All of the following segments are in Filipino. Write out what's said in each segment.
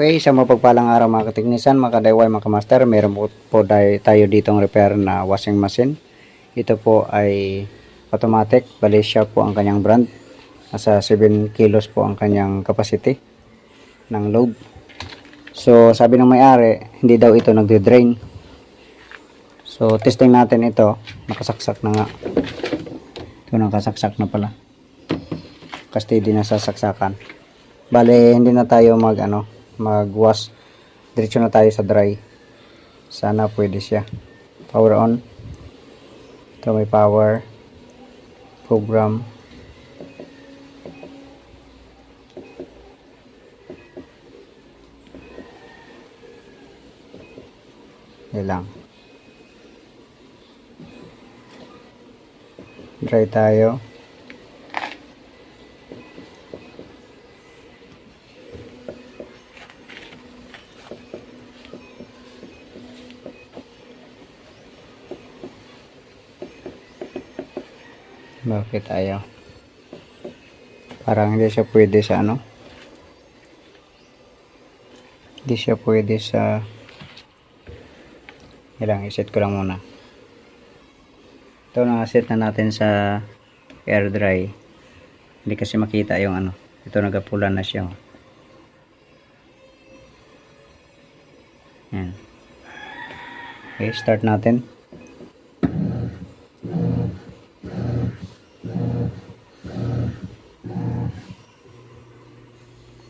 Okay, sa mapagpalang araw mga kateknisan, mga kadayway, mga kamaster, meron po tayo ditong repair na washing machine. Ito po ay automatic, bali siya po ang kanyang brand. Nasa 7 kilos po ang kanyang capacity ng load. So sabi ng may-ari, hindi daw ito nagde-drain. So testing natin ito, nakasaksak na nga. Ito nakasaksak na pala. Kasi hindi na sasaksakan. Bale, hindi na tayo mag-wash. Diretso na tayo sa dry. Sana pwede siya. Power on. Ito may power. Program. Yan lang. Dry tayo. Bakit ayaw? Parang hindi siya pwede sa hindi siya pwede sa ilang iset ko lang muna. Ito na set na natin sa air dry. Hindi kasi makita yung ito nagapula na siya. Yan. Okay, start natin.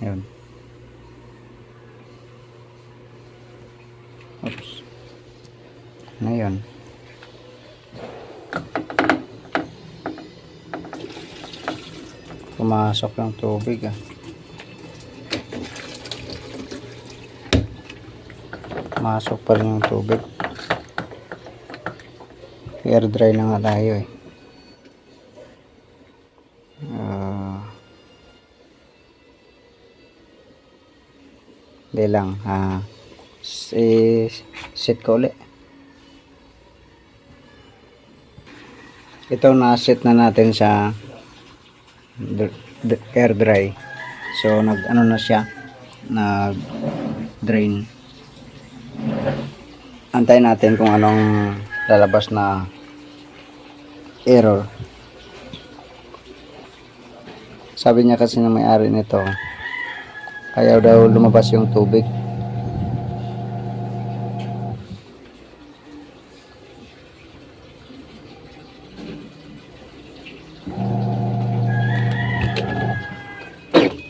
Yun. Oops. Na yun. Pumasok ng tubig Pumasok pa rin yung tubig. Air dry na nga tayo Hindi lang set ko ulit. Ito na set na natin sa air dry. So nag na siya, nag drain. Antayin natin kung anong lalabas na error. Sabi niya kasi na may-ari nito, ayaw daw lumabas yung tubig.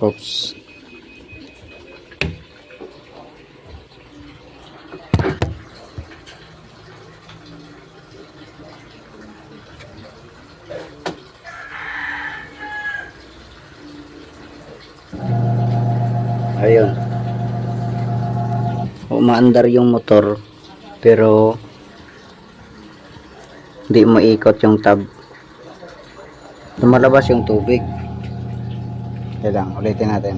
Oops. Ayun. Umaandar yung motor pero hindi maikot yung tab. Lumalabas yung tubig. Kaya lang, ulitin natin.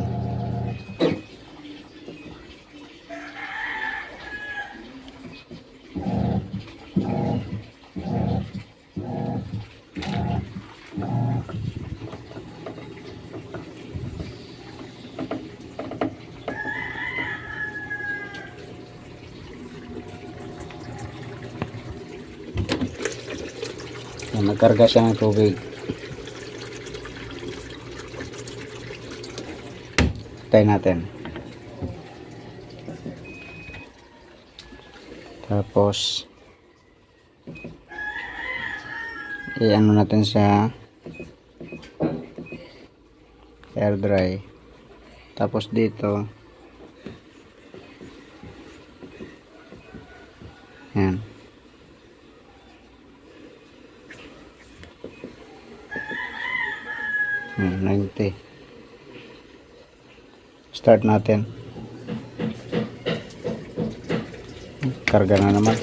Nagkarga siya ng tubig. Tayo natin. Tapos i-ano natin sa air dry. Tapos dito yan. Yan, 90. Start natin. Karga na naman.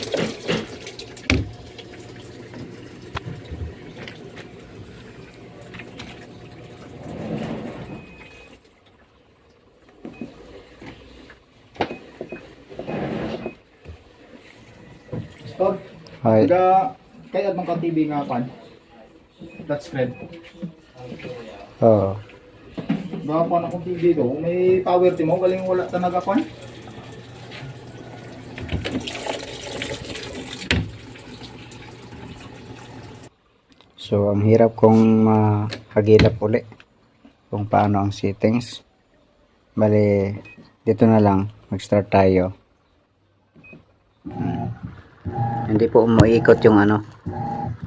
Stop. Hi. Kaya bang ka-TV nga pan? Touch screen. Oh. Nakakuha na kong dito. Kung may power team mo, galing wala sa nagakuan. So, ang hirap kong mahagilap uli kung paano ang settings. Bali, dito na lang, mag-start tayo. Hindi po umiikot yung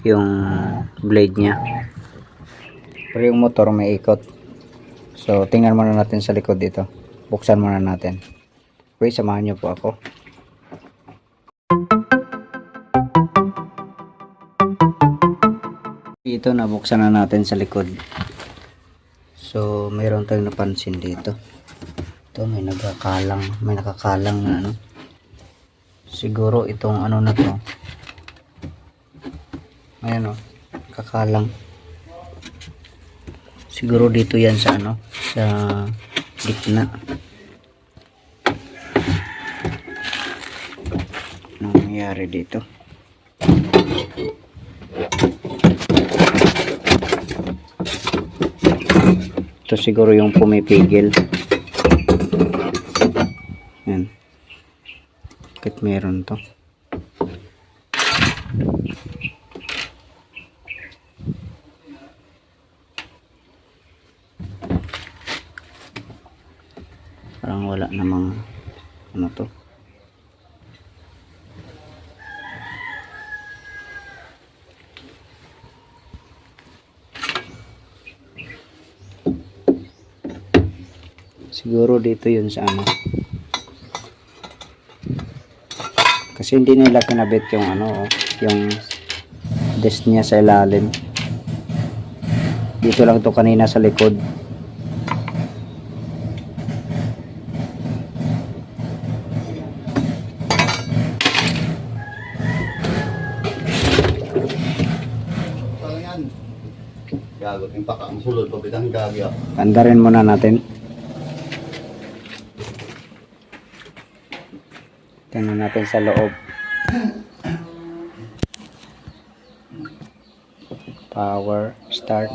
yung blade niya. Pero yung motor may ikot. So, tingnan muna natin sa likod dito. Buksan muna natin. Okay, samahan niyo po ako. Ito, nabuksan na natin sa likod. So, mayroon tayong napansin dito. Ito, may nakakalang na Siguro itong na to. Ayan kakalang. Siguro dito yan sa sa gitna. Anong nangyari dito? Ito siguro yung pumipigil. Yan. Bakit meron to? Parang wala namang to. Siguro dito yun sa kasi hindi nila kinabit yung yung desk niya sa ilalim. Dito lang to kanina sa likod. Gago, yung paka ang sulod, pabitang gagya. Andarin muna natin. Tingnan natin sa loob. Power, start.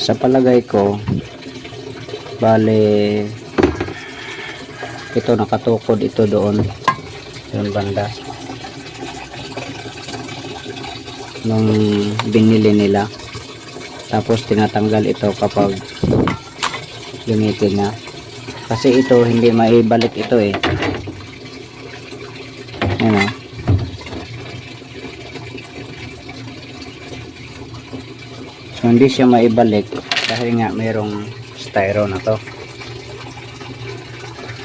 Sa palagay ko, bale ito nakatukod ito doon banda nung binili nila, tapos tinatanggal ito kapag gamitin na, kasi ito hindi maibalik ito ano. So, hindi siya maibalik dahil nga mayroong styro na to.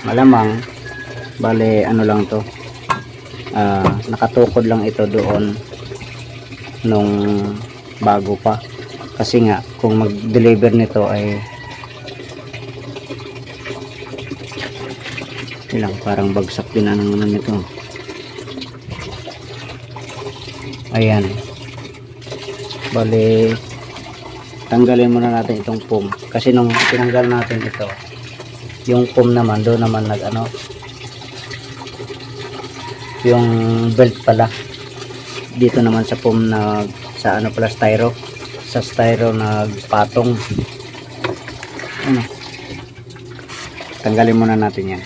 Malamang bale lang to, nakatukod lang ito doon nung bago pa, kasi nga kung mag-deliver nito ay ilang parang bagsak din naman ito. Ayan, bale tanggalin muna natin itong foam, kasi nung tinanggal natin ito, yung foam naman doon naman yung belt pala dito naman sa foam na sa pala styro, sa styro nagpatong. Ano? Tanggalin muna natin yan.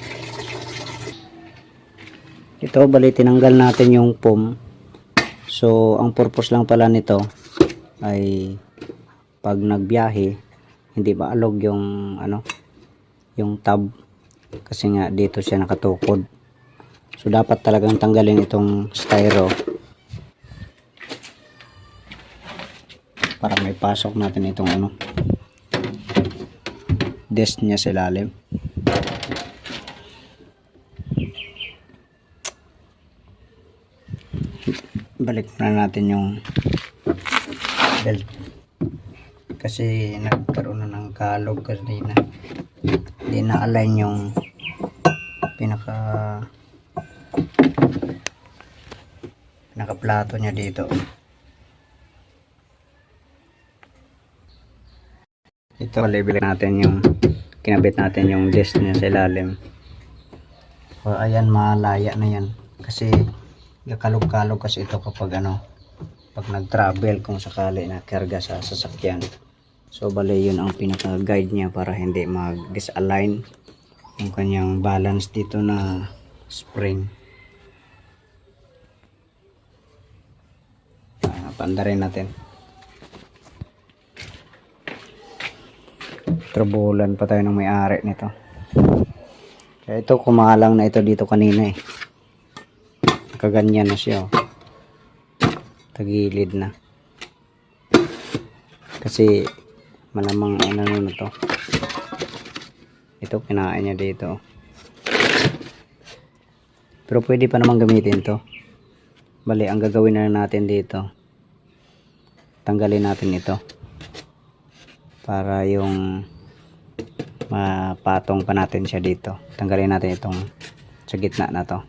Ito, bali tinanggal natin yung foam. So ang purpose lang pala nito ay pag nagbiyahe hindi maalog yung ano, yung tab, kasi nga dito siya nakatukod. So dapat talagang tanggalin itong styro para may pasok natin itong ano, disc niya sa ilalim. Balik na natin yung belt kasi nagkaroon na ng kalog kanina, hindi na align yung pinaka plato niya dito. Ito, label natin yung kinabit natin yung disc niya sa ilalim. So ayan, malaya na yan kasi kalog-kalog kasi ito kapag ano, pag nag-travel kung sakali na karga sa sasakyan. So bale yun ang pinaka guide niya para hindi mag-disalign yung kanyang balance dito na spring. Paandarin natin. Trabulan pa tayo ng may-ari nito. Kaya ito, kumalang na ito dito kanina eh. Kaganyan na siya, oh. Tagilid na. Kasi malamang ano na to. Ito, kinain niya dito. Pero pwede pa naman gamitin to. Bali, ang gagawin na natin dito, tanggalin natin ito para yung mapatong pa natin siya dito. Tanggalin natin itong sa gitna na to.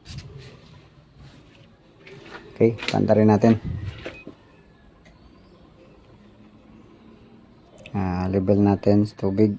Okay, pantarin natin. Level natin sa tubig.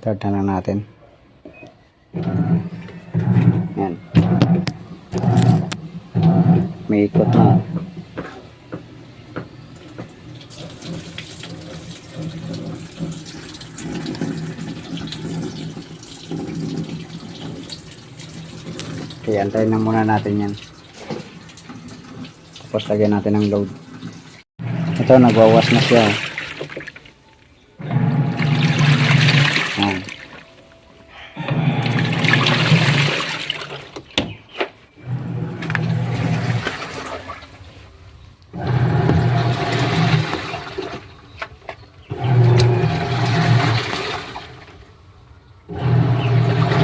Start na lang natin. Yan. May ikot na. Okay, antayin na muna natin yan. Tapos lagyan natin ng load. Ito, nagwawas na siya. Yan.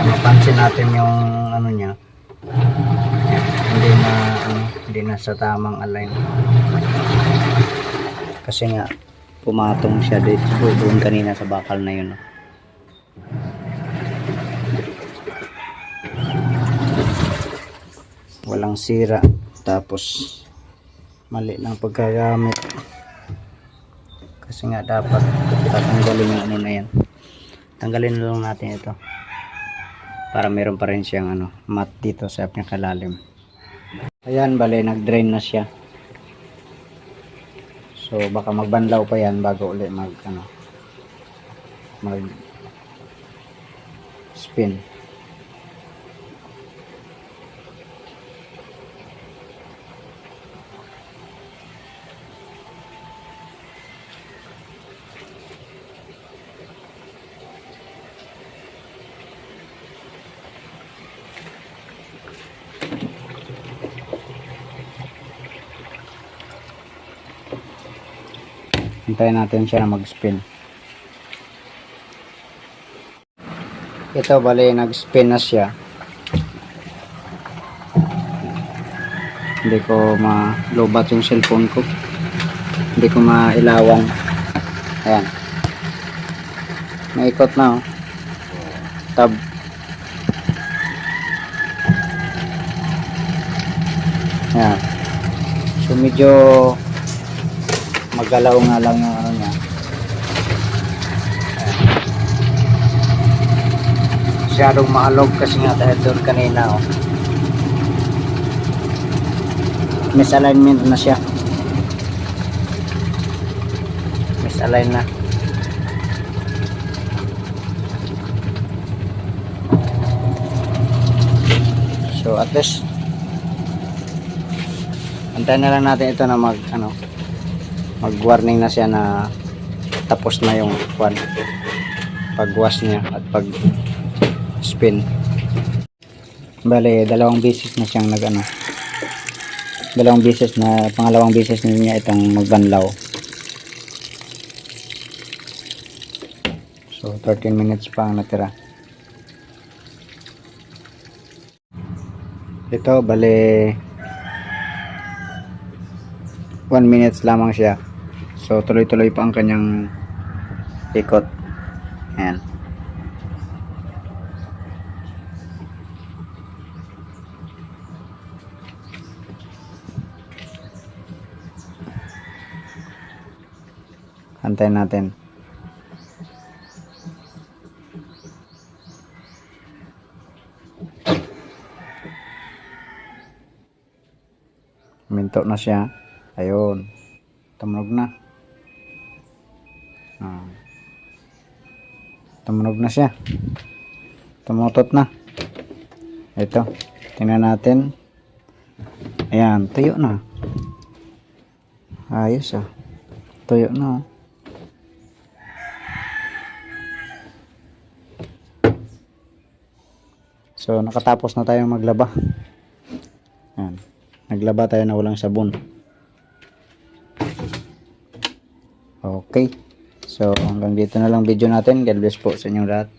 Mapansin natin yung ano niya, hindi na sa tamang align kasi nga pumatong siya dito doon kanina sa bakal na yun. Walang sira, tapos mali lang pagkagamit kasi nga dapat tatanggalin yung ano na yan. Tanggalin na lang natin ito para meron pa rin siyang ano, mat dito sa pinakalalim. Ayan, bale nag-drain na siya. So baka magbanlaw pa yan bago uli mag spin. Hintayin natin siya na mag-spin. Ito, bali nag-spin na siya. Hindi ko ma-lobat yung cellphone ko. Hindi ko mailawan. Ayan. Naikot na oh. Tab. Yan. So medyo magalaw nga lang yung ano niya. Masyadong maalog kasi nga dahil doon kanina oh. Misalignment na siya. Misalign na. So at least antayin na lang natin ito na mag warning na siya na tapos na yung pag wash niya at pag spin. Bale, dalawang beses na siyang pangalawang beses na niya itong magbanlaw. So 13 minutes pa ang natira. Ito bale 1 minutes lamang siya. So tuloy-tuloy pa ang kanyang ikot. Ayan. Antayin natin. Minto na siya. Ayun. Tumunog na. Tumunog na siya. Tumutot na. Ito. Tingnan natin. Ayan. Tuyo na. Ayos ah. Tuyo na. So, nakatapos na tayong maglaba. Ayan. Naglaba tayo na walang sabon. Okay. So, hanggang dito na lang video natin. God bless po sa inyong lahat.